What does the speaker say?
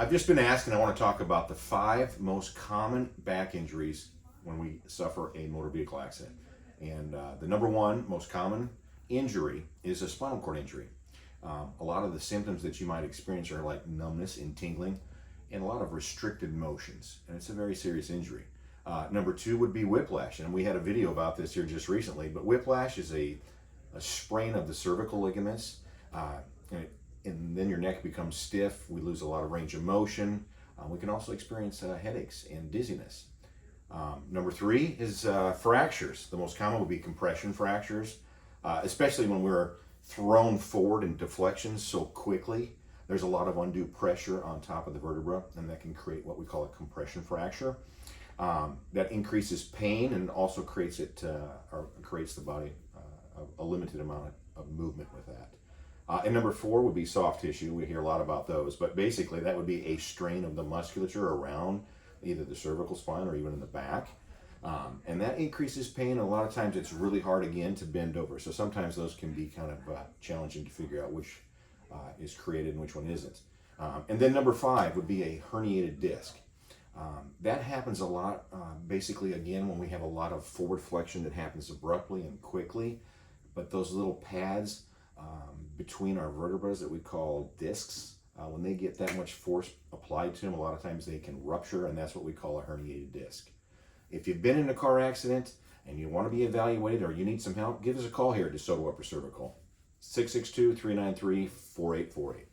I've just been asked, and I want to talk about the 5 most common back injuries when we suffer a motor vehicle accident. And the number 1 most common injury is a spinal cord injury. A lot of the symptoms that you might experience are like numbness and tingling and a lot of restricted motions, and it's a very serious injury. Number 2 would be whiplash, and we had a video about this here just recently, but whiplash is a sprain of the cervical ligaments, and then your neck becomes stiff. We lose a lot of range of motion. We can also experience headaches and dizziness. Number 3 is fractures. The most common would be compression fractures, especially when we're thrown forward in deflections so quickly. There's a lot of undue pressure on top of the vertebra, and that can create what we call a compression fracture. That increases pain and also creates the body a limited amount of movement with that. And number 4 would be soft tissue. We hear a lot about those, but basically that would be a strain of the musculature around either the cervical spine or even in the back. And that increases pain. A lot of times it's really hard again to bend over. So sometimes those can be kind of challenging to figure out which is created and which one isn't. And then number 5 would be a herniated disc. That happens a lot, basically again, when we have a lot of forward flexion that happens abruptly and quickly, but those little pads between our vertebrae that we call discs, when they get that much force applied to them, a lot of times they can rupture, and that's what we call a herniated disc. If you've been in a car accident and you want to be evaluated or you need some help, give us a call here at Desoto Upper Cervical, 662-393-4848.